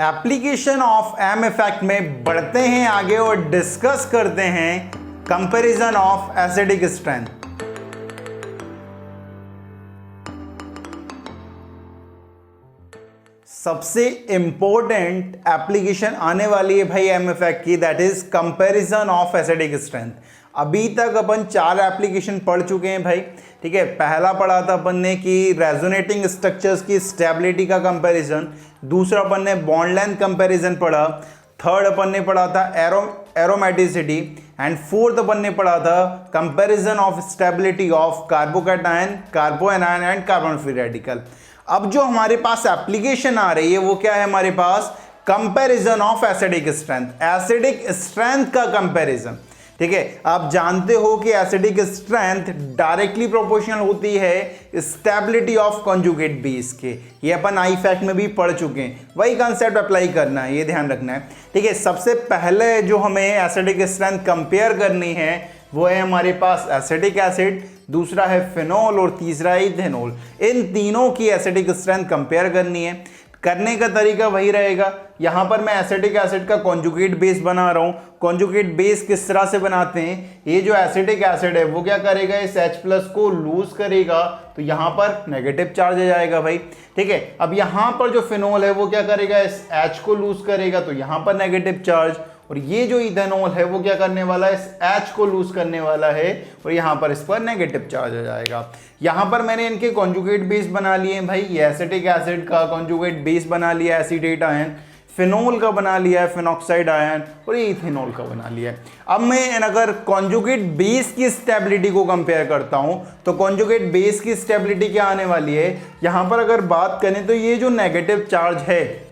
Application of M effect में बढ़ते हैं आगे और डिस्कस करते हैं कंपैरिजन ऑफ एसिडिक स्ट्रेंथ। सबसे इंपॉर्टेंट एप्लीकेशन आने वाली है भाई एम इफेक्ट की, that is comparison of acidic strength. अभी तक अपन 4 एप्लीकेशन पढ़ चुके हैं भाई, ठीक है। पहला पढ़ा था अपन ने कि रेजोनेटिंग स्ट्रक्चर्स की स्टेबिलिटी का कंपैरिजन, दूसरा अपन ने बॉन्ड लेंथ कंपैरिजन पढ़ा, थर्ड अपन ने पढ़ा था एरोमेटिसिटी, एंड फोर्थ अपन ने पढ़ा था comparison of stability of carbocation, कार्बोएनायन and carbon free radical. अब जो हमारे पास एप्लीकेशन आ रही है वो क्या है हमारे पास, comparison of acidic strength, acidic strength का कंपैरिजन, ठीक है। आप जानते हो कि एसिडिक स्ट्रेंथ डायरेक्टली प्रोपोर्शनल होती है स्टेबिलिटी ऑफ कॉन्जुगेट बेस के, ये अपन आई फैक्ट में भी पढ़ चुके हैं, वही कंसेप्ट अप्लाई करना है, ये ध्यान रखना है, ठीक है। सबसे पहले जो हमें एसिडिक स्ट्रेंथ कंपेयर करनी है वो है हमारे पास एसिटिक एसिड, दूसरा है फिनोल और तीसरा है इथेनॉल। इन तीनों की एसिडिक स्ट्रेंथ कंपेयर करनी है। करने का तरीका वही रहेगा, यहां पर मैं एसिटिक एसिड का कॉन्जुगेट बेस बना रहा हूं। कॉन्जुगेट बेस किस तरह से बनाते हैं, ये जो एसिटिक एसिड है वो क्या करेगा, इस H+ को लूज करेगा तो यहां पर नेगेटिव चार्ज आ जाएगा भाई, ठीक है। अब यहां पर जो फिनोल है वो क्या करेगा, इस H को लूज करेगा तो यहां पर नेगेटिव चार्ज, और ये जो इथेनॉल है वो क्या करने वाला है, इस H को लूज करने वाला है और यहां पर इस पर नेगेटिव चार्ज आ जाएगा। यहां पर मैंने इनके कॉन्जुगेट बेस बना लिए भाई, ये एसिटिक एसिड का कॉन्जुगेट बेस बना लिया एसीटेट आयन, फिनोल का बना लिया है फिनॉक्साइड आयन, और ये इथेनॉल का बना लिया है। अब मैं अगर कॉन्जुगेट बेस की स्टेबिलिटी को कंपेयर करता हूं तो कॉन्जुगेट बेस की स्टेबिलिटी क्या आने वाली है, यहां पर अगर बात करें तो ये जो नेगेटिव चार्ज है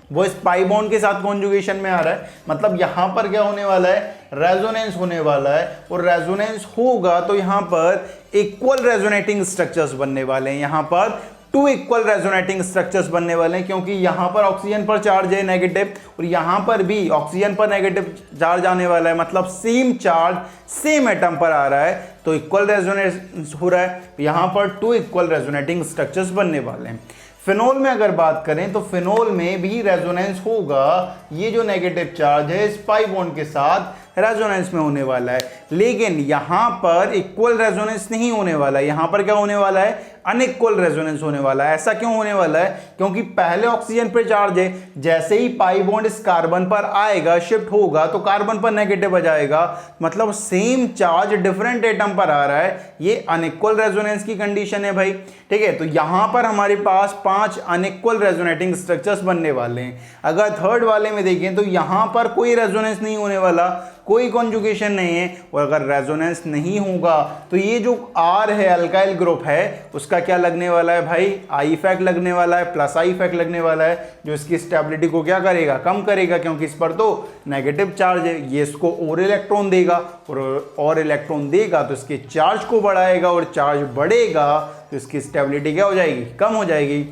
वो इस पाई बॉन्ड के साथ कॉन्जुगेशन में आ रहा है, मतलब यहां पर क्या होने वाला है, रेजोनेंस होने वाला है, और रेजोनेंस होगा तो यहां पर इक्वल रेजोनेटिंग स्ट्रक्चर्स बनने वाले हैं, यहां पर 2 इक्वल रेजोनेटिंग स्ट्रक्चर्स बनने वाले हैं, क्योंकि यहां पर ऑक्सीजन पर चार्ज है नेगेटिव और यहां पर भी ऑक्सीजन पर नेगेटिव चार्ज आने वाला है, मतलब सेम चार्ज सेम एटम पर आ रहा है तो इक्वल रेजोनेंस हो रहा है, यहां पर 2 इक्वल रेजोनेटिंग स्ट्रक्चर्स बनने वाले हैं। फिनोल में अगर बात करें तो फिनोल में भी रेजोनेंस होगा, ये जो नेगेटिव चार्ज है इस पाई बॉन्ड के साथ रेजोनेंस में होने वाला है, लेकिन यहां पर इक्वल रेजोनेंस नहीं होने वाला है, यहां पर क्या होने वाला है, अनइक्वल रेजोनेंस होने वाला है। ऐसा क्यों होने वाला है, क्योंकि पहले ऑक्सीजन पर चार्ज है, जैसे ही पाई बॉन्ड इस कार्बन पर आएगा शिफ्ट होगा तो कार्बन पर नेगेटिव आ जाएगा, मतलब सेम चार्ज डिफरेंट एटम पर आ रहा है, ये अनइक्वल रेजोनेंस की कंडीशन है भाई, ठीक है। तो यहां पर हमारे पास 5 अनइक्वल रेजोनेटिंग स्ट्रक्चर्स बनने वाले हैं। अगर थर्ड वाले में देखें तो यहां पर कोई रेजोनेंस नहीं होने वाला, कोई कॉन्जुगेशन नहीं है, और अगर रेजोनेंस नहीं होगा तो ये जो R है अल्काइल ग्रुप है उसका क्या लगने वाला है भाई, आई इफेक्ट लगने वाला है, प्लस आई इफेक्ट लगने वाला है, जो इसकी स्टेबिलिटी को क्या करेगा, कम करेगा, क्योंकि इस पर तो नेगेटिव चार्ज है, ये इसको और इलेक्ट्रॉन देगा और इलेक्ट्रॉन देगा तो इसके चार्ज को बढ़ाएगा, और चार्ज बढ़ेगा तो इसकी स्टेबिलिटी क्या हो जाएगी, कम हो जाएगी।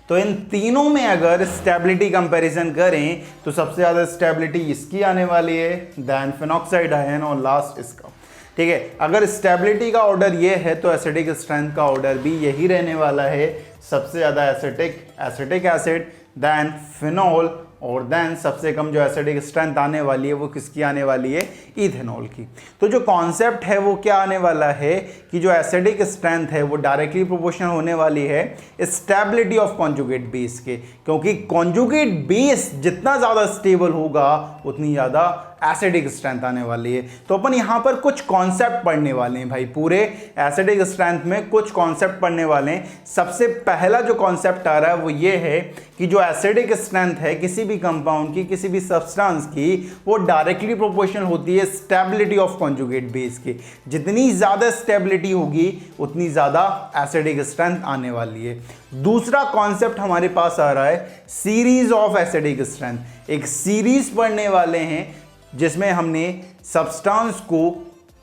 तो इन तीनों में अगर स्टेबिलिटी कंपैरिजन करें तो सबसे ज़्यादा स्टेबिलिटी इसकी आने वाली है, देन फिनॉक्साइड आयन, और लास्ट इसका, ठीक है। अगर स्टेबिलिटी का ऑर्डर ये है तो एसिडिक स्ट्रेंथ का ऑर्डर भी यही रहने वाला है, सबसे ज़्यादा एसिटिक एसिड, देन फिनोल, और देन सबसे कम जो एसिडिक स्ट्रेंथ आने वाली है वो किसकी आने वाली है, इथेनॉल की। तो जो कॉन्सेप्ट है वो क्या आने वाला है कि जो एसिडिक स्ट्रेंथ है वो डायरेक्टली प्रोपोर्शनल होने वाली है स्टेबिलिटी ऑफ कॉन्जुगेट बेस के, क्योंकि कॉन्जुगेट बेस जितना ज़्यादा स्टेबल होगा उतनी ज़्यादा एसिडिक स्ट्रेंथ आने वाली है। तो अपन यहाँ पर कुछ कॉन्सेप्ट पढ़ने वाले हैं भाई, पूरे एसिडिक स्ट्रेंथ में कुछ कॉन्सेप्ट पढ़ने वाले हैं। सबसे पहला जो कॉन्सेप्ट आ रहा है वो ये है कि जो एसिडिक स्ट्रेंथ है किसी भी कंपाउंड की, किसी भी सब्सटेंस की, वो डायरेक्टली प्रोपोर्शनल होती है स्टेबिलिटी ऑफ कॉन्जुगेट बेस के। जितनी ज़्यादा स्टेबिलिटी होगी उतनी ज़्यादा एसिडिक स्ट्रेंथ आने वाली है। दूसरा कॉन्सेप्ट हमारे पास आ रहा है सीरीज ऑफ एसिडिक स्ट्रेंथ। एक सीरीज पढ़ने वाले हैं जिसमें हमने सब्सटेंस को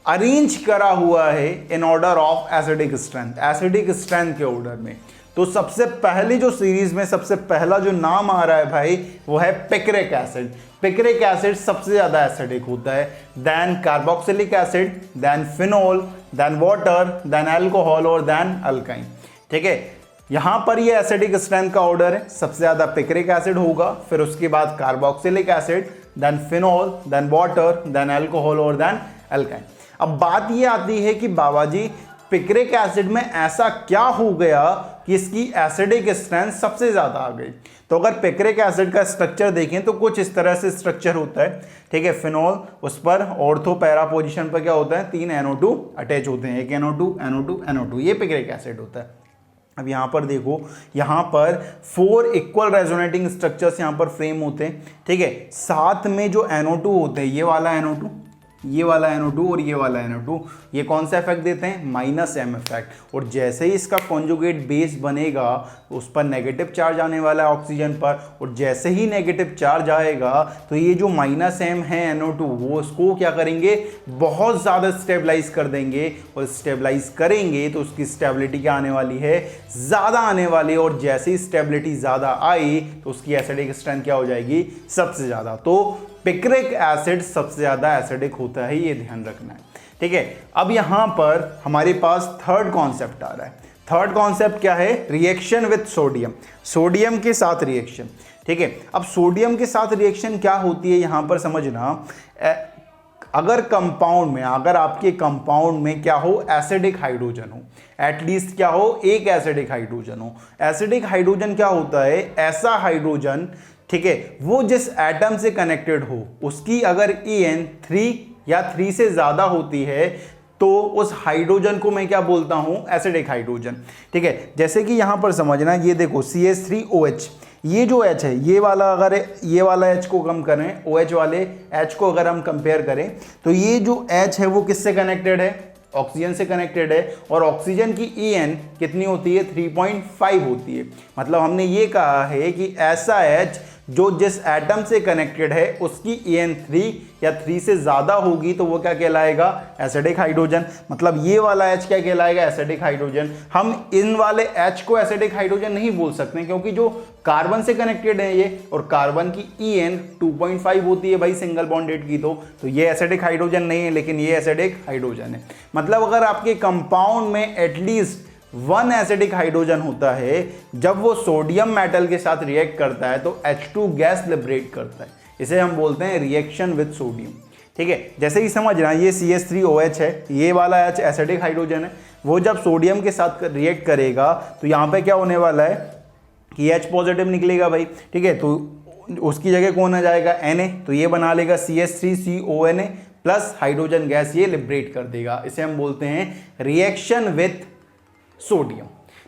अरेंज करा हुआ है in order of acidic strength के ऑर्डर में। तो सबसे पहली जो सीरीज में सबसे पहला जो नाम आ रहा है भाई वो है पिक्रिक एसिड। पिक्रिक एसिड सबसे ज्यादा एसिडिक होता है, then carboxylic acid, then phenol, then water, then alcohol और देन अल्काइन, ठीक है। यहां पर ये एसिडिक स्ट्रेंथ का ऑर्डर है, सबसे ज्यादा पिक्रिक एसिड होगा, फिर उसके बाद carboxylic acid, then phenol, then water, then alcohol और देन एल्काइन। अब बात ये आती है कि बाबा जी पिक्रिक एसिड में ऐसा क्या हो गया कि इसकी एसिडिक स्ट्रेंथ सबसे ज्यादा आ गई। तो अगर पिक्रिक एसिड का स्ट्रक्चर देखें तो कुछ इस तरह से स्ट्रक्चर होता है, ठीक है। फिनॉल, उस पर ऑर्थो पैरा पोजीशन पर क्या होता है, 3 NO2 अटैच होते हैं, एक NO2 NO2 NO2, ये पिक्रिक एसिड होता है। अब यहाँ पर देखो, यहाँ पर 4 इक्वल रेजोनेटिंग स्ट्रक्चर्स यहाँ पर फ्रेम होते हैं, ठीक है। साथ में जो NO2 होते हैं, ये वाला NO2, ये वाला NO2 और ये वाला NO2, ये कौन सा इफेक्ट देते हैं, -M इफेक्ट। और जैसे ही इसका कॉन्जुगेट बेस बनेगा उस पर नेगेटिव चार्ज आने वाला है ऑक्सीजन पर, और जैसे ही नेगेटिव चार्ज आएगा तो ये जो -M है NO2 वो उसको क्या करेंगे, बहुत ज़्यादा स्टेबलाइज कर देंगे, और स्टेबलाइज करेंगे तो उसकी स्टेबिलिटी क्या आने वाली है, ज़्यादा आने वाली है। और जैसे ही स्टेबिलिटी ज़्यादा आई तो उसकी एसिडिक स्ट्रेंथ क्या हो जाएगी, सबसे ज़्यादा। तो पिक्रिक एसिड सबसे ज्यादा एसिडिक होता है, ये ध्यान रखना है, ठीक है। अब यहां पर हमारे पास थर्ड कॉन्सेप्ट आ रहा है। थर्ड कॉन्सेप्ट क्या है, रिएक्शन विथ सोडियम, सोडियम के साथ रिएक्शन, ठीक है। अब सोडियम के साथ रिएक्शन क्या होती है यहां पर समझना, अगर कंपाउंड में, अगर आपके कंपाउंड में क्या हो, एसिडिक हाइड्रोजन हो, एटलीस्ट क्या हो, एक एसिडिक हाइड्रोजन हो। एसिडिक हाइड्रोजन क्या होता है, ऐसा हाइड्रोजन, ठीक है, वो जिस एटम से कनेक्टेड हो उसकी अगर En 3 या 3 से ज्यादा होती है तो उस हाइड्रोजन को मैं क्या बोलता हूं, एसिडिक हाइड्रोजन, ठीक है। जैसे कि यहां पर समझना, ये देखो CH3OH, ये जो H है, ये वाला अगर ये वाला H को कम करें, OH वाले H को अगर हम कंपेयर करें तो ये जो H है वो किससे कनेक्टेड है, ऑक्सीजन से कनेक्टेड है। और ऑक्सीजन की En कितनी होती है, 3.5 होती है। मतलब हमने ये कहा है कि ऐसा H जो जिस एटम से कनेक्टेड है उसकी En 3 या 3 से ज्यादा होगी तो वो क्या कहलाएगा, एसिडिक हाइड्रोजन। मतलब ये वाला H क्या कहलाएगा, एसिडिक हाइड्रोजन। हम इन वाले H को एसिडिक हाइड्रोजन नहीं बोल सकते क्योंकि जो कार्बन से कनेक्टेड है ये, और कार्बन की En 2.5 होती है भाई सिंगल बॉन्डेड की, तो ये एसिडिक हाइड्रोजन नहीं है, लेकिन ये एसिडिक हाइड्रोजन है। मतलब अगर आपके कंपाउंड में एटलीस्ट 1 एसिडिक हाइड्रोजन होता है, जब वो सोडियम मेटल के साथ रिएक्ट करता है तो H2 गैस लिबरेट करता है, इसे हम बोलते हैं रिएक्शन विद सोडियम, ठीक है। जैसे ही समझना, ये CH3OH है, ये वाला H एसिडिक हाइड्रोजन है, वो जब सोडियम के साथ रिएक्ट करेगा तो यहाँ पे क्या होने वाला है कि H पॉजिटिव निकलेगा भाई, ठीक है। तो उसकी जगह कौन आ जाएगा, Na, तो ये बना लेगा CH3CONA प्लस हाइड्रोजन गैस, ये लिबरेट कर देगा, इसे हम बोलते हैं रिएक्शन विथ सोडियम,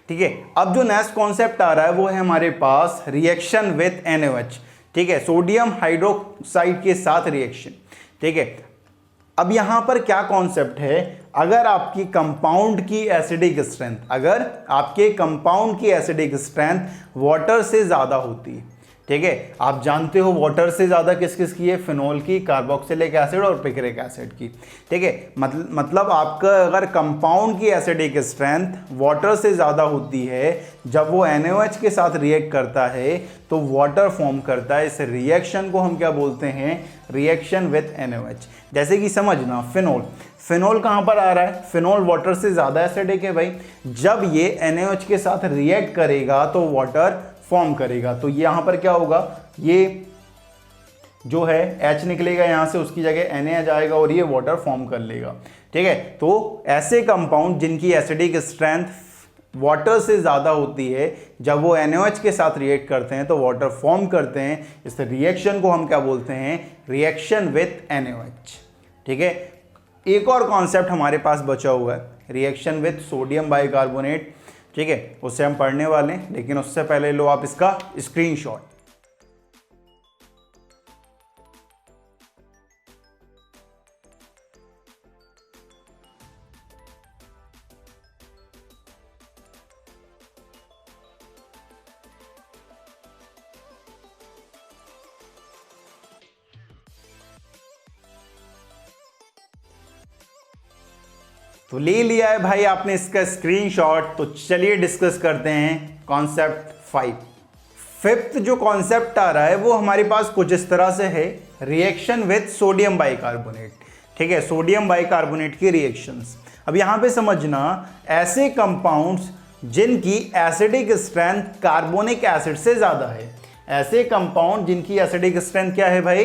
ठीक है। अब जो नेक्स्ट कॉन्सेप्ट आ रहा है वो है हमारे पास रिएक्शन विथ NaOH, ठीक है, सोडियम हाइड्रोक्साइड के साथ रिएक्शन, ठीक है। अब यहां पर क्या कॉन्सेप्ट है, अगर आपकी कंपाउंड की एसिडिक स्ट्रेंथ, अगर आपके कंपाउंड की एसिडिक स्ट्रेंथ वाटर से ज्यादा होती है, ठीक है, आप जानते हो वाटर से ज्यादा किस किस की है, फिनॉल की, कार्बोक्सिलिक एसिड और पिक्रिक एसिड की, ठीक है। मतलब आपका अगर कंपाउंड की एसिडिक स्ट्रेंथ वाटर से ज्यादा होती है, जब वो NaOH के साथ रिएक्ट करता है तो वाटर फॉर्म करता है। इस रिएक्शन को हम क्या बोलते हैं, रिएक्शन विथ NaOH। जैसे कि समझना, फिनॉल कहां पर आ रहा है, फिनॉल वाटर से ज्यादा एसिडिक है भाई, जब ये NaOH के साथ रिएक्ट करेगा तो वाटर फॉर्म करेगा, तो यहां पर क्या होगा, ये जो है H निकलेगा यहां से, उसकी जगह Na आ जाएगा और ये वाटर फॉर्म कर लेगा, ठीक है। तो ऐसे कंपाउंड जिनकी एसिडिक स्ट्रेंथ वाटर से ज्यादा होती है, जब वो NaOH के साथ रिएक्ट करते हैं तो वाटर फॉर्म करते हैं। इस रिएक्शन को हम क्या बोलते हैं, रिएक्शन विथ NaOH, ठीक है। एक और कॉन्सेप्ट हमारे पास बचा हुआ है, रिएक्शन विथ सोडियम बाइकार्बोनेट, ठीक है, उससे हम पढ़ने वाले हैं, लेकिन उससे पहले लो आप इसका स्क्रीनशॉट। तो ले लिया है भाई आपने इसका स्क्रीनशॉट, तो चलिए डिस्कस करते हैं कॉन्सेप्ट 5। फिफ्थ जो कॉन्सेप्ट आ रहा है वो हमारे पास कुछ इस तरह से है, रिएक्शन विथ सोडियम बाइकार्बोनेट, ठीक है, सोडियम बाइकार्बोनेट की रिएक्शंस। अब यहां पे समझना, ऐसे कंपाउंड्स जिनकी एसिडिक स्ट्रेंथ कार्बोनिक एसिड से ज़्यादा है। ऐसे कंपाउंड जिनकी एसिडिक स्ट्रेंथ क्या है भाई,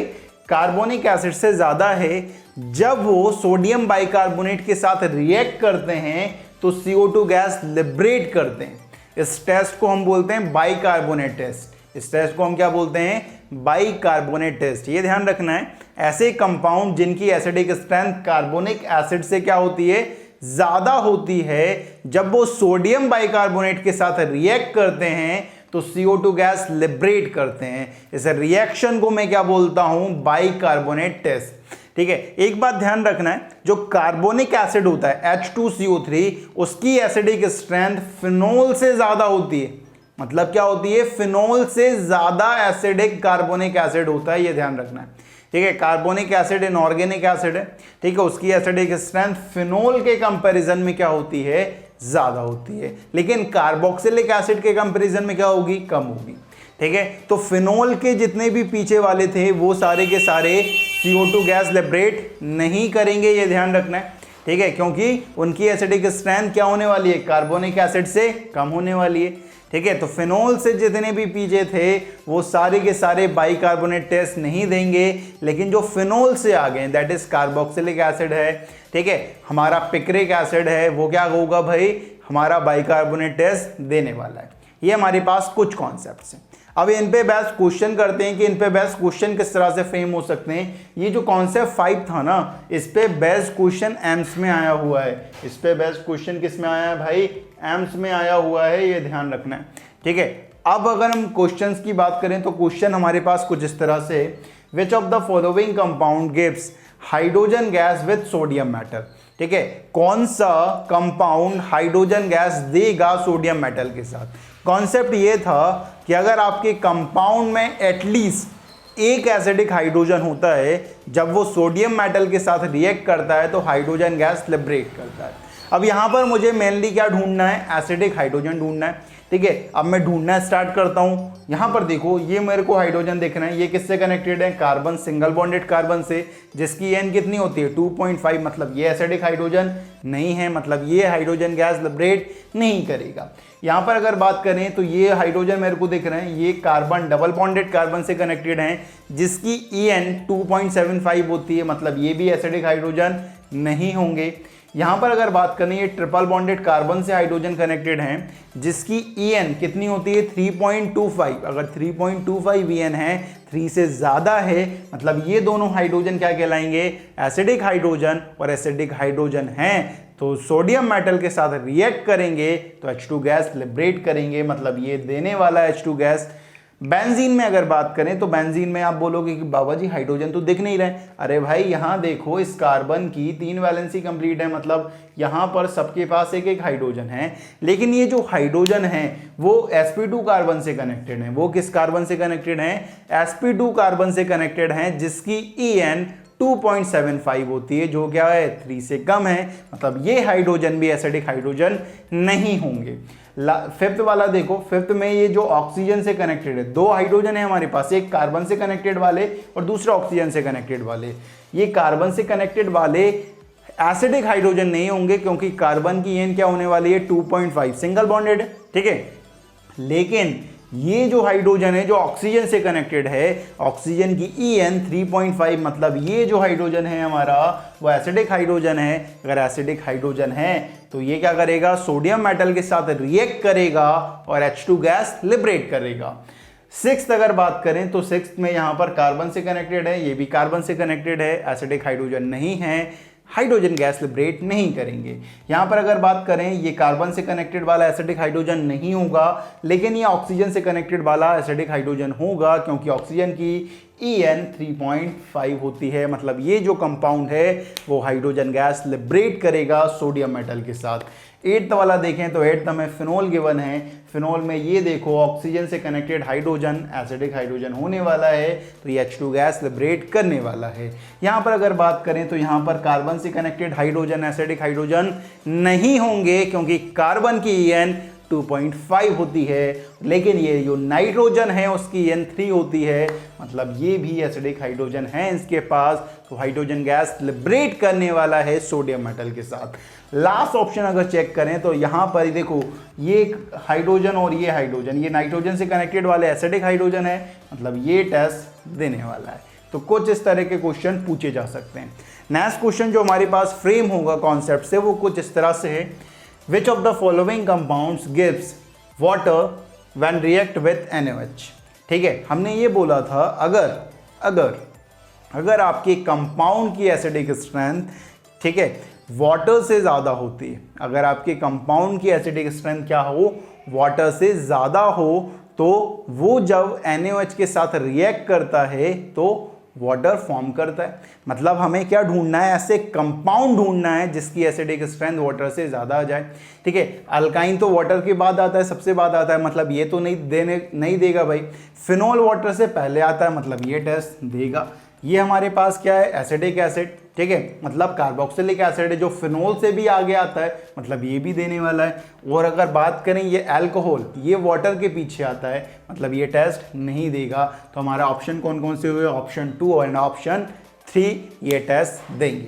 कार्बोनिक एसिड से ज़्यादा है, जब वो सोडियम बाइकार्बोनेट के साथ रिएक्ट करते हैं तो CO2 गैस लिबरेट करते हैं। इस टेस्ट को हम बोलते हैं बाइकार्बोनेट टेस्ट। इस टेस्ट को हम क्या बोलते हैं, बाइकार्बोनेट टेस्ट। ये ध्यान रखना है, ऐसे कंपाउंड जिनकी एसिडिक स्ट्रेंथ कार्बोनिक एसिड से क्या होती है, ज़्यादा होती है, जब वो सोडियम बाइकार्बोनेट के साथ रिएक्ट करते हैं तो CO2 गैस लिबरेट करते हैं। इस रिएक्शन को मैं क्या बोलता हूं, बाइकार्बोनेट टेस्ट। ठीक है, एक बात ध्यान रखना है, जो कार्बोनिक एसिड होता है H2CO3, उसकी एसिडिक स्ट्रेंथ फिनोल से ज्यादा होती है। मतलब क्या होती है, फिनोल से ज्यादा एसिडिक कार्बोनिक एसिड होता है, ये ध्यान रखना है। ठीक है, कार्बोनिक एसिड इनऑर्गेनिक एसिड है, ठीक है, उसकी एसिडिक स्ट्रेंथ फिनोल के कंपैरिजन में क्या होती है, ज्यादा होती है, लेकिन कार्बोक्सिलिक एसिड के कंपैरिजन में क्या होगी, कम होगी। ठीक है, तो फिनोल के जितने भी पीछे वाले थे वो सारे के सारे CO2 गैस लिबरेट नहीं करेंगे, ये ध्यान रखना है। ठीक है, क्योंकि उनकी एसिडिक स्ट्रेंथ क्या होने वाली है, कार्बोनिक एसिड से कम होने वाली है। ठीक है, तो फिनोल से जितने भी पीछे थे वो सारे के सारे बाइकार्बोनेट टेस्ट नहीं देंगे, लेकिन जो फिनोल से आ गए दैट इज कार्बोक्सिलिक एसिड है, ठीक है, हमारा पिक्रिक एसिड है, वो क्या होगा भाई, हमारा बाइकार्बोनेट टेस्ट देने वाला है। ये हमारे पास कुछ कॉन्सेप्ट्स हैं। अब इन पे बेस्ट क्वेश्चन करते हैं कि इन पे बेस्ट क्वेश्चन किस तरह से फ्रेम हो सकते हैं। ये जो कॉन्सेप्ट 5 था ना, इस पे बेस्ट क्वेश्चन एम्स में आया हुआ है। इस पे बेस्ट क्वेश्चन किस में आया है भाई, एम्स में आया हुआ है, ये ध्यान रखना है। ठीक है, अब अगर हम क्वेश्चंस की बात करें तो क्वेश्चन हमारे पास कुछ इस तरह से, which of the following compound gives hydrogen gas with sodium metal. ठीक है, कौन सा कंपाउंड हाइड्रोजन गैस देगा सोडियम मेटल के साथ। कॉन्सेप्ट ये था कि अगर आपके कंपाउंड में एटलीस्ट एक एसिडिक हाइड्रोजन होता है, जब वो सोडियम मेटल के साथ रिएक्ट करता है तो हाइड्रोजन गैस लिबरेट करता है। अब यहाँ पर मुझे मेनली क्या ढूंढना है, एसिडिक हाइड्रोजन ढूंढना है। ठीक है, अब मैं ढूंढना स्टार्ट करता हूँ। यहाँ पर देखो, ये मेरे को हाइड्रोजन दिख रहा है, ये किससे कनेक्टेड है, कार्बन, सिंगल बॉन्डेड कार्बन से, जिसकी N कितनी होती है 2.5, मतलब ये एसिडिक हाइड्रोजन नहीं है, मतलब ये हाइड्रोजन गैस लिबरेट नहीं करेगा। यहाँ पर अगर बात करें तो ये हाइड्रोजन मेरे को दिख रहे हैं, ये कार्बन डबल बॉन्डेड कार्बन से कनेक्टेड हैं, जिसकी En 2.75 होती है, मतलब ये भी एसिडिक हाइड्रोजन नहीं होंगे। यहाँ पर अगर बात करें, ये ट्रिपल बॉन्डेड कार्बन से हाइड्रोजन कनेक्टेड हैं, जिसकी En कितनी होती है 3.25। अगर 3.25 En है, 3 से ज़्यादा है, मतलब ये दोनों हाइड्रोजन क्या कहलाएंगे, एसिडिक हाइड्रोजन, और एसिडिक हाइड्रोजन हैं तो सोडियम मेटल के साथ रिएक्ट करेंगे तो H2 गैस लिबरेट करेंगे, मतलब ये देने वाला H2 गैस। बेंजीन में अगर बात करें तो बेंजीन में आप बोलोगे कि बाबा जी हाइड्रोजन तो दिख नहीं रहे। अरे भाई यहाँ देखो, इस कार्बन की 3 वैलेंसी कंप्लीट है, मतलब यहाँ पर सबके पास एक एक हाइड्रोजन है, लेकिन ये जो हाइड्रोजन है वो sp2 कार्बन से कनेक्टेड है। वो किस कार्बन से कनेक्टेड है, sp2 कार्बन से कनेक्टेड है, जिसकी En 2.75 होती है, जो क्या है 3 से कम है, मतलब ये हाइड्रोजन भी एसिडिक हाइड्रोजन नहीं होंगे। फिफ्थ वाला देखो, फिफ्थ में ये जो ऑक्सीजन से कनेक्टेड है, 2 हाइड्रोजन है हमारे पास, एक कार्बन से कनेक्टेड वाले और दूसरा ऑक्सीजन से कनेक्टेड वाले। ये कार्बन से कनेक्टेड वाले एसिडिक हाइड्रोजन नहीं होंगे, क्योंकि कार्बन की N क्या होने वाली है 2.5, सिंगल बॉन्डेड है। ठीक है, लेकिन ये जो हाइड्रोजन है जो ऑक्सीजन से कनेक्टेड है, ऑक्सीजन की En 3.5, मतलब ये जो हाइड्रोजन है हमारा वो एसिडिक हाइड्रोजन है। अगर एसिडिक हाइड्रोजन है तो ये क्या करेगा, सोडियम मेटल के साथ रिएक्ट करेगा और H2 गैस लिबरेट करेगा। सिक्स्थ अगर बात करें तो सिक्स्थ में यहाँ पर कार्बन से कनेक्टेड है, ये भी कार्बन से कनेक्टेड है, एसिडिक हाइड्रोजन नहीं है, हाइड्रोजन गैस लिबरेट नहीं करेंगे। यहाँ पर अगर बात करें, ये कार्बन से कनेक्टेड वाला एसिडिक हाइड्रोजन नहीं होगा, लेकिन ये ऑक्सीजन से कनेक्टेड वाला एसिडिक हाइड्रोजन होगा, क्योंकि ऑक्सीजन की En 3.5 होती है, मतलब ये जो कंपाउंड है वो हाइड्रोजन गैस लिबरेट करेगा सोडियम मेटल के साथ। 8th वाला देखें तो 8th में फिनोल गिवन है। फिनोल में ये देखो, ऑक्सीजन से कनेक्टेड हाइड्रोजन एसिडिक हाइड्रोजन होने वाला है, तो ये H2 गैस लिबरेट करने वाला है। यहाँ पर अगर बात करें तो यहाँ पर कार्बन से कनेक्टेड हाइड्रोजन एसिडिक हाइड्रोजन नहीं होंगे, क्योंकि कार्बन की En 2.5 होती है, लेकिन ये जो नाइट्रोजन है उसकी N3 होती है, मतलब ये भी एसिडिक हाइड्रोजन है इसके पास, तो हाइड्रोजन गैस लिबरेट करने वाला है सोडियम मेटल के साथ। लास्ट ऑप्शन अगर चेक करें तो यहाँ पर देखो ये हाइड्रोजन और ये हाइड्रोजन, ये नाइट्रोजन से कनेक्टेड वाले एसिडिक हाइड्रोजन है, मतलब ये टेस्ट देने वाला है। तो कुछ इस तरह के क्वेश्चन पूछे जा सकते हैं। नेक्स्ट क्वेश्चन जो हमारे पास फ्रेम होगा कॉन्सेप्ट से वो कुछ इस तरह से है, which of the following compounds gives water when react with NaOH। ठीक है, हमने ये बोला था अगर आपके कंपाउंड की एसिडिक स्ट्रेंथ, ठीक है, वाटर से ज़्यादा होती है, अगर आपके कंपाउंड की एसिडिक स्ट्रेंथ क्या हो, वाटर से ज़्यादा हो, तो वो जब NaOH के साथ रिएक्ट करता है तो वाटर फॉर्म करता है। मतलब हमें क्या ढूंढना है, ऐसे कंपाउंड ढूंढना है जिसकी एसिडिक स्ट्रेंथ वाटर से ज़्यादा आ जाए। ठीक है, अल्काइन तो वाटर के बाद आता है, सबसे बाद आता है, मतलब ये तो नहीं देगा भाई। फिनोल वाटर से पहले आता है, मतलब ये टेस्ट देगा। ये हमारे पास क्या है, एसिडिक एसिड, ठीक है, मतलब कार्बोक्सिलिक एसिड है जो फिनोल से भी आगे आता है, मतलब ये भी देने वाला है। और अगर बात करें ये अल्कोहल, ये वाटर के पीछे आता है, मतलब ये टेस्ट नहीं देगा। तो हमारा ऑप्शन कौन कौन से हुए, ऑप्शन 2 एंड ऑप्शन 3 ये टेस्ट देंगे।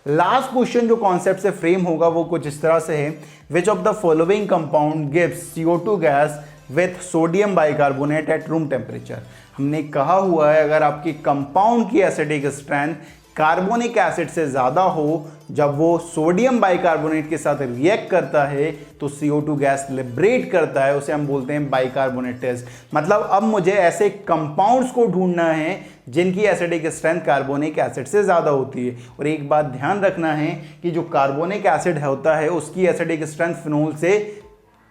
लास्ट क्वेश्चन जो कॉन्सेप्ट से फ्रेम होगा वो कुछ इस तरह से है, which of the following compound gives CO2 gas with sodium bicarbonate at room temperature. हमने कहा हुआ है अगर आपकी कंपाउंड की एसिडिक स्ट्रेंथ कार्बोनिक एसिड से ज़्यादा हो, जब वो सोडियम बाइकार्बोनेट के साथ रिएक्ट करता है तो CO2 गैस लिबरेट करता है, उसे हम बोलते हैं बाइकार्बोनेट टेस्ट। मतलब अब मुझे ऐसे कंपाउंड्स को ढूंढना है जिनकी एसिडिक स्ट्रेंथ कार्बोनिक एसिड से ज़्यादा होती है। और एक बात ध्यान रखना है कि जो कार्बोनिक एसिड होता है उसकी एसिडिक स्ट्रेंथ फिनोल से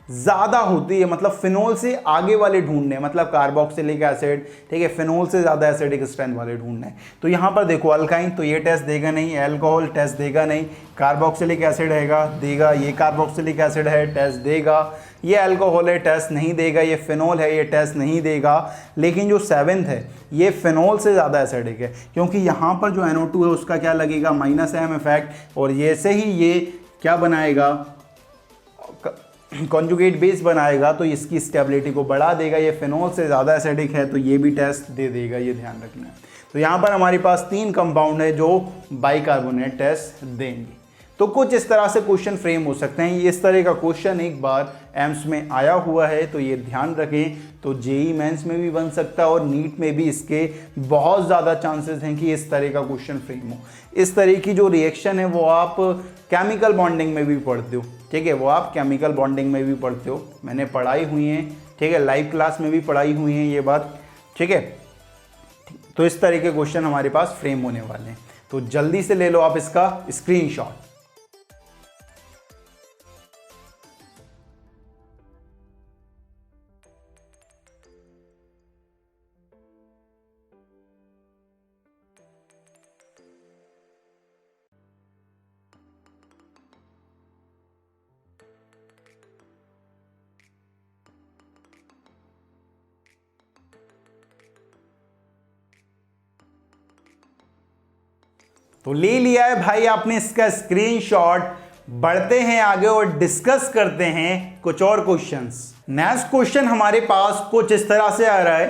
ज़्यादा होती है, मतलब फिनोल से आगे वाले ढूंढने, मतलब कार्बोक्सिलिक एसिड, ठीक है, फिनोल से ज़्यादा एसिडिक स्ट्रेंथ वाले ढूंढने। तो यहाँ पर देखो अल्काइन तो ये टेस्ट देगा नहीं, अल्कोहल टेस्ट देगा नहीं, कार्बोक्सिलिक एसिड हैगा देगा, ये कार्बोक्सिलिक एसिड है टेस्ट देगा, ये अल्कोहल है टेस्ट नहीं देगा, ये फिनोल है ये टेस्ट नहीं देगा। लेकिन जो 7th है ये फिनोल से ज़्यादा एसिडिक है, क्योंकि यहाँ पर जो NO2 है उसका क्या लगेगा, -M इफेक्ट, और ये से ही ये क्या बनाएगा, कॉन्जुगेट बेस बनाएगा, तो इसकी स्टेबिलिटी को बढ़ा देगा। ये फिनोल से ज़्यादा एसिडिक है तो ये भी टेस्ट दे देगा, ये ध्यान रखना है। तो यहाँ पर हमारे पास 3 कंपाउंड है जो बाइकार्बोनेट टेस्ट देंगे। तो कुछ इस तरह से क्वेश्चन फ्रेम हो सकते हैं। इस तरह का क्वेश्चन एक बार एम्स में आया हुआ है तो ये ध्यान रखें। तो जेई मेंस में भी बन सकता है और नीट में भी इसके बहुत ज़्यादा चांसेस हैं कि इस तरह का क्वेश्चन फ्रेम हो। इस तरह की जो रिएक्शन है वो आप केमिकल बॉन्डिंग में भी पढ़ते हो, ठीक है, वो आप केमिकल बॉन्डिंग में भी पढ़ते हो, मैंने पढ़ाई हुई है, ठीक है, लाइव क्लास में भी पढ़ाई हुई है ये बात, ठीक है। तो इस तरह के क्वेश्चन हमारे पास फ्रेम होने वाले हैं, तो जल्दी से ले लो आप इसका स्क्रीनशॉट। तो ले लिया है भाई आपने इसका स्क्रीनशॉट। बढ़ते हैं आगे और डिस्कस करते हैं कुछ और क्वेश्चंस। नेक्स्ट क्वेश्चन हमारे पास कुछ इस तरह से आ रहा है,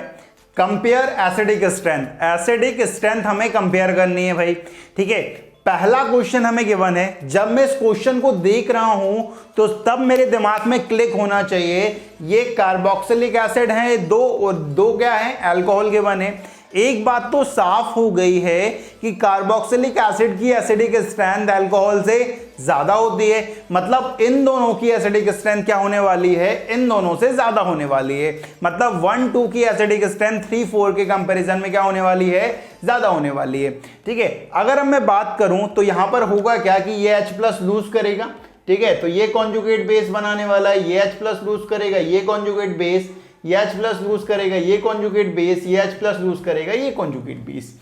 compare acidic strength. Acidic strength हमें कंपेयर करनी है भाई, ठीक है। पहला क्वेश्चन हमें गिवन है, जब मैं इस क्वेश्चन को देख रहा हूं तो तब मेरे दिमाग में क्लिक होना चाहिए ये कार्बोक्सिलिक एसिड है, दो क्या है, अल्कोहल गिवन है। एक बात तो साफ हो गई है कि कार्बोक्सिलिक एसिड की एसिडिक स्ट्रेंथ अल्कोहल से ज्यादा होती है, मतलब इन दोनों की एसिडिक स्ट्रेंथ क्या होने वाली है, इन दोनों से ज्यादा होने वाली है। मतलब 1-2 की एसिडिक स्ट्रेंथ 3-4 के कंपैरिजन में क्या होने वाली है, ज्यादा होने वाली है, ठीक है। अगर अब मैं बात करूं तो यहां पर होगा क्या कि ये H+ लूज करेगा, ठीक है, तो ये कॉन्जुगेट बेस बनाने वाला है, ये H+ लूज करेगा, ये कॉन्जुगेट बेस, ये H+ लूज करेगा, ये कॉन्जुगेट बेस, ये H+ लूज करेगा, ये कॉन्जुगेट बेस।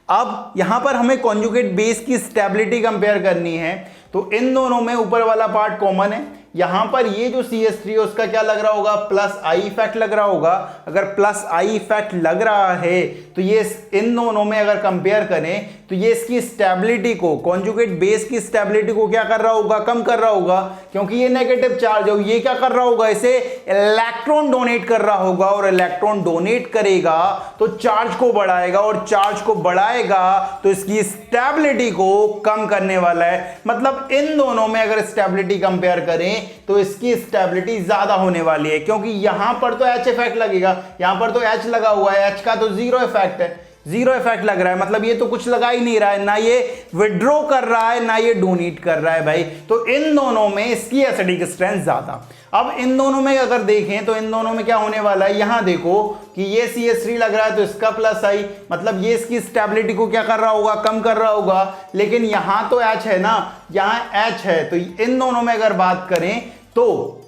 अब यहां पर हमें कॉन्जुगेट बेस की स्टेबिलिटी कंपेयर करनी है, तो इन दोनों में ऊपर वाला पार्ट कॉमन है, यहां पर ये जो CH3 है उसका क्या लग रहा होगा, प्लस आई इफेक्ट लग रहा होगा। अगर प्लस आई इफेक्ट लग रहा है तो ये इन दोनों में अगर कंपेयर करें तो ये इसकी स्टेबिलिटी को, कॉन्जुगेट बेस की स्टेबिलिटी को क्या कर रहा होगा, कम कर रहा होगा, क्योंकि ये नेगेटिव चार्ज है। ये क्या कर रहा होगा, इसे इलेक्ट्रॉन डोनेट कर रहा होगा, और इलेक्ट्रॉन डोनेट करेगा तो चार्ज को बढ़ाएगा, और चार्ज को बढ़ाएगा तो इसकी स्टेबिलिटी को कम करने वाला है। मतलब इन दोनों में अगर स्टेबिलिटी कंपेयर करें तो इसकी स्टेबिलिटी ज्यादा होने वाली है, क्योंकि यहां पर तो H इफेक्ट लगेगा, यहां पर तो H लगा हुआ है, H का तो जीरो इफेक्ट है, जीरो इफेक्ट लग रहा है, मतलब ये तो कुछ लगा ही नहीं रहा है, ना ये विड्रॉ कर रहा है ना ये डोनेट कर रहा है भाई। तो इन दोनों में इसकी एसिडिक स्ट्रेंथ ज्यादा। अब इन दोनों में अगर देखें तो इन दोनों में क्या होने वाला है, यहां देखो कि ये CH3 लग रहा है तो इसका प्लस आई, मतलब ये इसकी स्टेबिलिटी को क्या कर रहा होगा, कम कर रहा होगा। लेकिन यहां तो H है ना, यहां H है, तो इन दोनों में अगर बात करें तो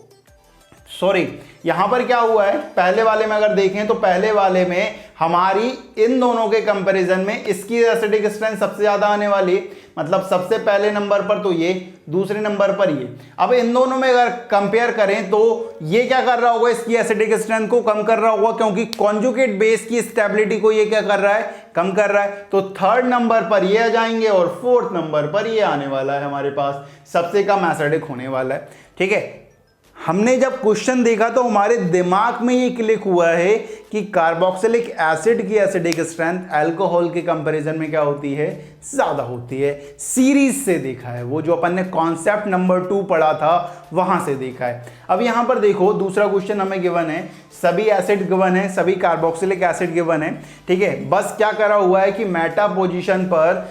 सॉरी यहां पर क्या हुआ है, पहले वाले में अगर देखें तो पहले वाले में हमारी इन दोनों के कंपैरिजन में इसकी एसिडिक स्ट्रेंथ सबसे ज्यादा आने वाली है, मतलब सबसे पहले नंबर पर तो ये, दूसरे नंबर पर ये। अब इन दोनों में अगर कंपेयर करें तो ये क्या कर रहा होगा, इसकी एसिडिक स्ट्रेंथ को कम कर रहा होगा, क्योंकि कॉन्जुगेट बेस की स्टेबिलिटी को ये क्या कर रहा है, कम कर रहा है। तो थर्ड नंबर पर ये आ जाएंगे और फोर्थ नंबर पर ये आने वाला है, हमारे पास सबसे कम एसिडिक होने वाला है। ठीक है, हमने जब क्वेश्चन देखा तो हमारे दिमाग में ये क्लिक हुआ है कि कार्बोक्सिलिक एसिड की एसिडिक स्ट्रेंथ अल्कोहल के कंपैरिजन में क्या होती है, ज्यादा होती है। सीरीज से देखा है, वो जो अपन ने कॉन्सेप्ट नंबर 2 पढ़ा था वहां से देखा है। अब यहां पर देखो दूसरा क्वेश्चन हमें गिवन है, सभी एसिड गिवन है, सभी कार्बोक्सिलिक एसिड गिवन है। ठीक है, बस क्या करा हुआ है कि मेटा पोजीशन पर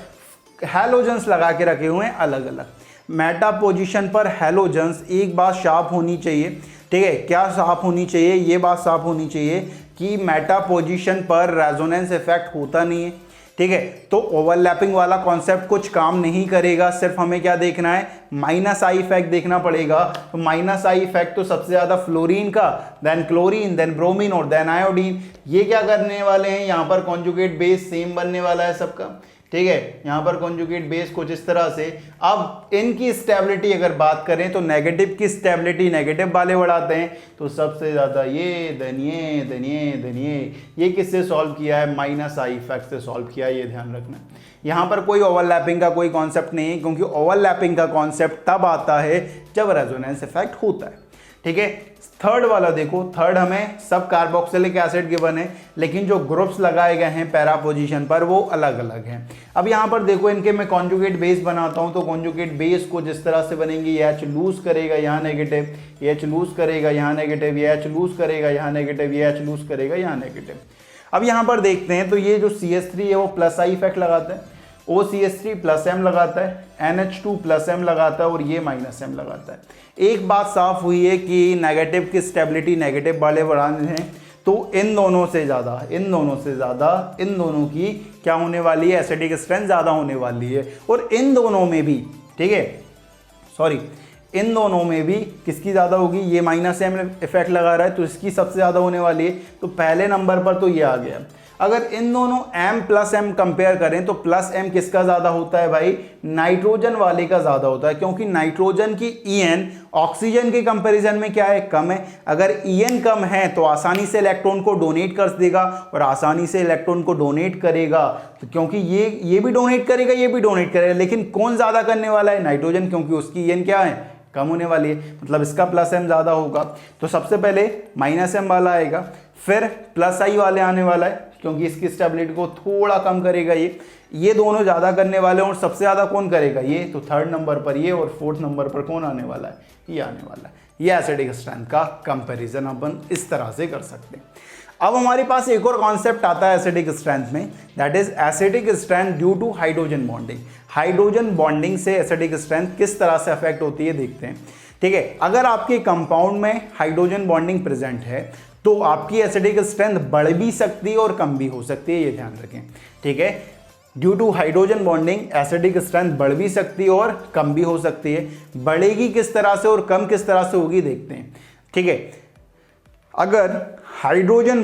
हैलोजेंस लगा के रखे हुए हैं अलग अलग। मेटा पोजीशन पर हैलोजेंस, एक बात साफ होनी चाहिए, ठीक है, क्या साफ होनी चाहिए, ये बात साफ होनी चाहिए कि मेटा पोजीशन पर रेजोनेंस इफेक्ट होता नहीं है। ठीक है, तो ओवरलैपिंग वाला कॉन्सेप्ट कुछ काम नहीं करेगा, सिर्फ हमें क्या देखना है, माइनस आई इफेक्ट देखना पड़ेगा। तो माइनस आई इफेक्ट तो सबसे ज्यादा फ्लोरीन का, देन क्लोरीन, देन ब्रोमीन और देन आयोडीन। ये क्या करने वाले हैं, यहां पर कॉन्जुगेट बेस सेम बनने वाला है सबका। ठीक है, यहां पर कॉन्जुगेट बेस कुछ इस तरह से। अब इनकी स्टेबिलिटी अगर बात करें तो नेगेटिव की स्टेबिलिटी नेगेटिव वाले बढ़ाते हैं, तो सबसे ज्यादा ये धनिये धनिये धनिये, ये किससे सॉल्व किया है, माइनस आई इफेक्ट से सॉल्व किया है, ये ध्यान रखना। यहां पर कोई ओवरलैपिंग का कोई कॉन्सेप्ट नहीं है, क्योंकि ओवरलैपिंग का कॉन्सेप्ट तब आता है जब रेजोनेंस इफेक्ट होता है। ठीक है, थर्ड वाला देखो, थर्ड हमें सब कार्बोक्सिलिक एसिड गिवन है, लेकिन जो ग्रुप्स लगाए गए हैं पैरा पोजीशन पर वो अलग अलग हैं। अब यहाँ पर देखो इनके मैं कॉन्जुगेट बेस बनाता हूँ, तो कॉन्जुगेट बेस को जिस तरह से बनेंगे, ये H लूज करेगा यहाँ नेगेटिव, ये H लूज करेगा यहाँ नेगेटिव, ये H लूज करेगा यहाँ नेगेटिव, ये H लूज करेगा यहाँ नेगेटिव। अब यहाँ पर देखते हैं तो ये जो CH3 है वो प्लस आई इफेक्ट लगाता है, OCH3 प्लस M लगाता है, NH2 प्लस M लगाता है और ये माइनस M लगाता है। एक बात साफ हुई है कि नेगेटिव की स्टेबिलिटी नेगेटिव वाले बढ़ाने हैं, तो इन दोनों से ज़्यादा, इन दोनों से ज़्यादा इन दोनों की क्या होने वाली है, एसिडिक स्ट्रेंथ ज़्यादा होने वाली है। और इन दोनों में भी, ठीक है, सॉरी, इन दोनों में भी किसकी ज़्यादा होगी, ये माइनस M इफेक्ट लगा रहा है तो इसकी सबसे ज़्यादा होने वाली है। तो पहले नंबर पर तो ये आ गया। अगर इन दोनों M प्लस M कंपेयर करें तो प्लस M किसका ज़्यादा होता है भाई, नाइट्रोजन वाले का ज़्यादा होता है, क्योंकि नाइट्रोजन की EN ऑक्सीजन के कंपैरिजन में क्या है, कम है। अगर EN कम है तो आसानी से इलेक्ट्रॉन को डोनेट कर देगा, और आसानी से इलेक्ट्रॉन को डोनेट करेगा तो क्योंकि ये भी डोनेट करेगा, ये भी डोनेट करेगा, लेकिन कौन ज़्यादा करने वाला है, नाइट्रोजन, क्योंकि उसकी EN क्या है, कम होने वाली है, मतलब इसका प्लस M ज़्यादा होगा। तो सबसे पहले माइनस M वाला आएगा, फिर प्लस आई वाले आने वाला है, क्योंकि इसकी स्टेबिलिटी को थोड़ा कम करेगा ये दोनों ज़्यादा करने वाले हैं। और सबसे ज़्यादा कौन करेगा, ये, तो थर्ड नंबर पर ये, और फोर्थ नंबर पर कौन आने वाला है, ये आने वाला है। ये एसिडिक स्ट्रेंथ का कंपैरिजन अपन इस तरह से कर सकते हैं। अब हमारे पास एक और कॉन्सेप्ट आता है एसिडिक स्ट्रेंथ में, that is acidic strength due to hydrogen bonding. Hydrogen bonding से एसिडिक स्ट्रेंथ किस तरह से अफेक्ट होती है देखते हैं। ठीक है, अगर आपके कंपाउंड में हाइड्रोजन बॉन्डिंग प्रेजेंट है तो आपकी एसिडिक स्ट्रेंथ बढ़ भी सकती है और कम भी हो सकती है, ये ध्यान रखें। ठीक है, due to hydrogen bonding acidic strength बढ़ भी सकती है और कम भी हो सकती है। बढ़ेगी किस तरह से और कम किस तरह से होगी देखते हैं। ठीक है, अगर hydrogen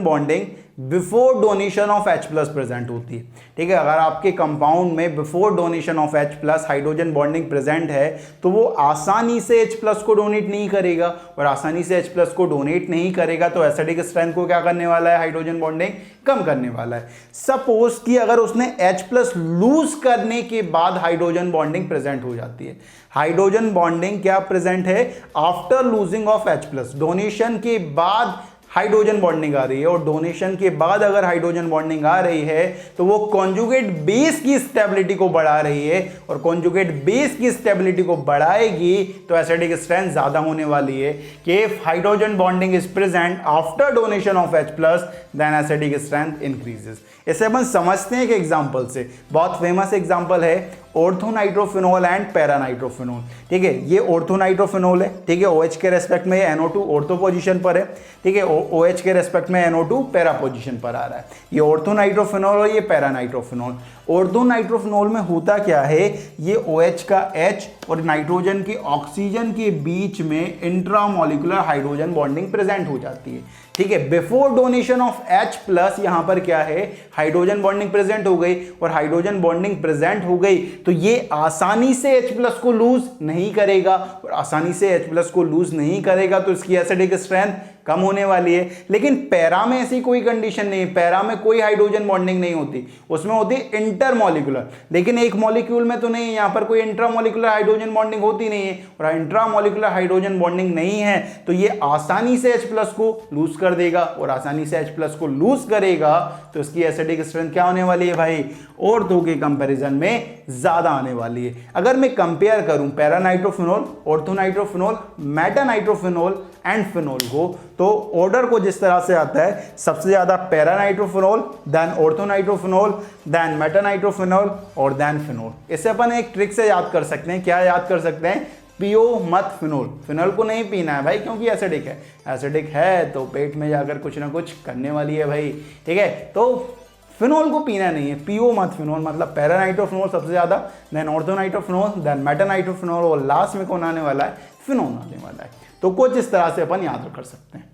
bonding before donation of H plus present होती है। ठीक है, अगर आपके कंपाउंड में before donation of H plus hydrogen bonding present है तो वो आसानी से H प्लस को डोनेट नहीं करेगा, और आसानी से H प्लस को डोनेट नहीं करेगा तो एसिडिक स्ट्रेंथ को क्या करने वाला है, हाइड्रोजन बॉन्डिंग कम करने वाला है। सपोज कि अगर उसने H प्लस लूज करने के बाद हाइड्रोजन बॉन्डिंग प्रेजेंट हो जाती है। हाइड्रोजन बॉन्डिंग क्या प्रेजेंट है, after losing of H plus, donation के बाद हाइड्रोजन बॉन्डिंग आ रही है, और डोनेशन के बाद अगर हाइड्रोजन बॉन्डिंग आ रही है तो वो कॉन्जुगेट बेस की स्टेबिलिटी को बढ़ा रही है, और कॉन्जुगेट बेस की स्टेबिलिटी को बढ़ाएगी तो एसिडिक स्ट्रेंथ ज्यादा होने वाली है कि if hydrogen bonding is present after donation of H plus then acidic strength increases. इसे अपन समझते हैं एक एग्जांपल से, बहुत फेमस एग्जांपल है ऑर्थोनाइट्रोफिनॉल एंड पैरानाइट्रोफिनॉल। ठीक है, ये ऑर्थोनाइट्रोफिनॉल है, ठीक है, OH के रेस्पेक्ट में NO2 ऑर्थो पोजीशन पर है, ठीक है, OH के रेस्पेक्ट में NO2 पैरा पोजीशन पर आ रहा है। ये ऑर्थोनाइट्रोफिनॉल और ये पैरानाइट्रोफिनॉल। ऑर्थोनाइट्रोफिनॉल में होता क्या है, ये OH का H और नाइट्रोजन के ऑक्सीजन के बीच में इंट्रामोलिकुलर हाइड्रोजन बॉन्डिंग प्रेजेंट हो जाती है। ठीक है, before donation of H plus यहां पर क्या है, हाइड्रोजन बॉन्डिंग प्रेजेंट हो गई, और हाइड्रोजन बॉन्डिंग प्रेजेंट हो गई तो ये आसानी से H प्लस को लूज नहीं करेगा, और आसानी से H प्लस को लूज नहीं करेगा तो इसकी एसिडिक स्ट्रेंथ कम होने वाली है। लेकिन पैरा में ऐसी कोई कंडीशन नहीं है, पैरा में कोई हाइड्रोजन बॉन्डिंग नहीं होती, उसमें होती है इंटरमॉलिक्यूलर, लेकिन एक मॉलिक्यूल में तो नहीं है, यहां पर कोई इंट्रामॉलिक्यूलर हाइड्रोजन बॉन्डिंग होती नहीं है, और इंट्रामॉलिक्यूलर हाइड्रोजन बॉन्डिंग नहीं है तो ये आसानी से H प्लस को लूज कर देगा, और आसानी से H प्लस को लूज करेगा तो इसकी एसिडिक स्ट्रेंथ क्या होने वाली है भाई, ऑर्थो के कंपैरिजन में ज्यादा आने वाली है। अगर मैं कंपेयर करूं पैरानाइट्रोफिनॉल, ऑर्थोनाइट्रोफिनॉल, मेटानाइट्रोफिनॉल एंड फिनॉल को, तो ऑर्डर को जिस तरह से आता है, सबसे ज्यादा पैरानाइट्रोफिनॉल, देन ऑर्थोनाइट्रोफिनॉल, देन मेटानाइट्रोफिनॉल और देन फिनॉल। इसे अपन एक ट्रिक से याद कर सकते हैं। क्या याद कर सकते हैं, पियो मत फिनॉल। फिनॉल को नहीं पीना है भाई क्योंकि एसिडिक है, एसिडिक है तो पेट में जाकर कुछ ना कुछ करने वाली है भाई। ठीक है, तो फिनॉल को पीना नहीं है, पियो मत फिनॉल। मतलब पैरानाइट्रोफिनॉल सबसे ज्यादा, देन ऑर्थोनाइट्रोफिनॉल, देन मेटानाइट्रोफिनॉल, और लास्ट में कौन आने वाला है, फिनॉल आने वाला है। तो कुछ इस तरह से अपन याद कर सकते हैं।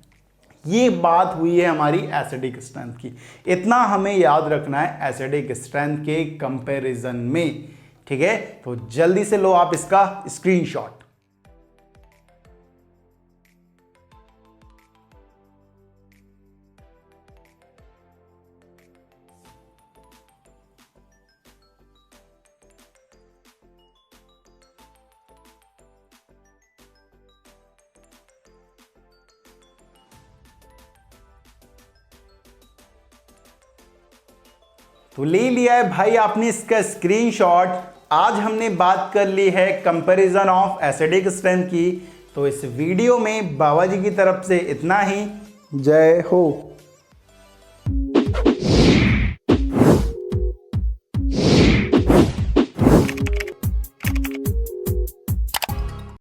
ये बात हुई है हमारी एसिडिक स्ट्रेंथ की। इतना हमें याद रखना है एसिडिक स्ट्रेंथ के कंपैरिजन में। ठीक है, तो जल्दी से लो आप इसका स्क्रीनशॉट। तो ले लिया है भाई आपने इसका स्क्रीनशॉट। आज हमने बात कर ली है कंपैरिजन ऑफ एसिडिक स्ट्रेंथ की। तो इस वीडियो में बाबा जी की तरफ से इतना ही। जय हो।